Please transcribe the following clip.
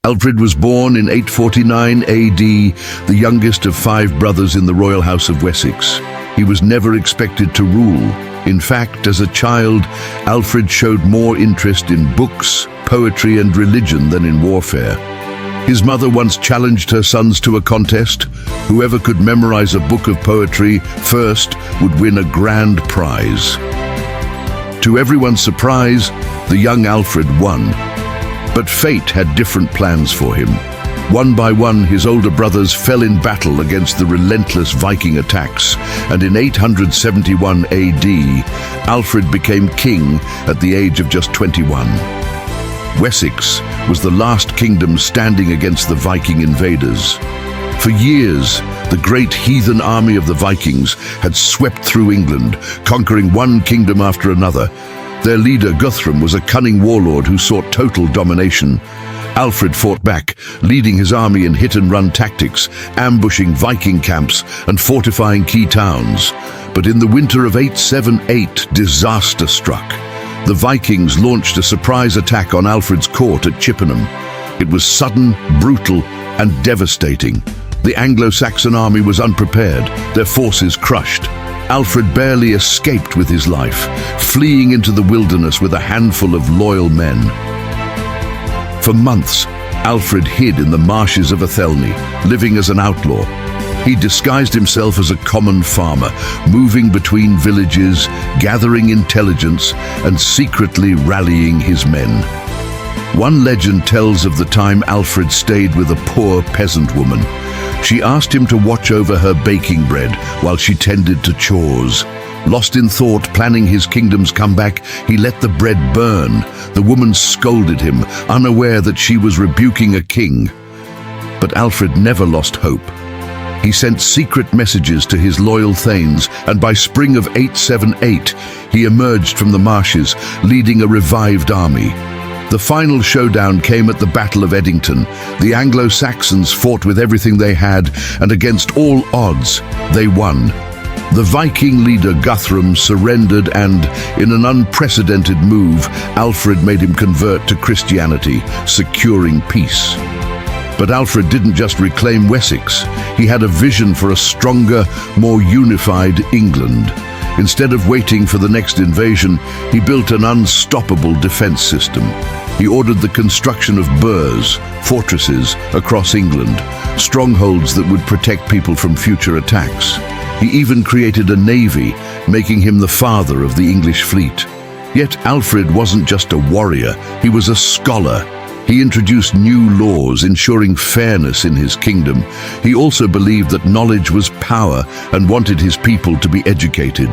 Alfred was born in 849 AD, the youngest of 5 brothers in the royal house of Wessex. He was never expected to rule. In fact, as a child, Alfred showed more interest in books, poetry, and religion than in warfare. His mother once challenged her sons to a contest. Whoever could memorize a book of poetry first would win a grand prize. To everyone's surprise, the young Alfred won. But fate had different plans for him. One by one, his older brothers fell in battle against the relentless Viking attacks, and in 871 AD, Alfred became king at the age of just 21. Wessex was the last kingdom standing against the Viking invaders. For years, the great heathen army of the Vikings had swept through England, conquering one kingdom after another. Their leader, Guthrum, was a cunning warlord who sought total domination. Alfred fought back, leading his army in hit-and-run tactics, ambushing Viking camps and fortifying key towns. But in the winter of 878, disaster struck. The Vikings launched a surprise attack on Alfred's court at Chippenham. It was sudden, brutal, and devastating. The Anglo-Saxon army was unprepared, their forces crushed. Alfred barely escaped with his life, fleeing into the wilderness with a handful of loyal men. For months, Alfred hid in the marshes of Athelney, living as an outlaw. He disguised himself as a common farmer, moving between villages, gathering intelligence, and secretly rallying his men. One legend tells of the time Alfred stayed with a poor peasant woman. She asked him to watch over her baking bread while she tended to chores. Lost in thought, planning his kingdom's comeback, he let the bread burn. The woman scolded him, unaware that she was rebuking a king. But Alfred never lost hope. He sent secret messages to his loyal thanes, and by spring of 878, he emerged from the marshes, leading a revived army. The final showdown came at the Battle of Edington. The Anglo-Saxons fought with everything they had, and against all odds, they won. The Viking leader Guthrum surrendered, and, in an unprecedented move, Alfred made him convert to Christianity, securing peace. But Alfred didn't just reclaim Wessex. He had a vision for a stronger, more unified England. Instead of waiting for the next invasion, he built an unstoppable defense system. He ordered the construction of burhs, fortresses across England, strongholds that would protect people from future attacks. He even created a navy, making him the father of the English fleet. Yet Alfred wasn't just a warrior, he was a scholar. He introduced new laws, ensuring fairness in his kingdom. He also believed that knowledge was power and wanted his people to be educated.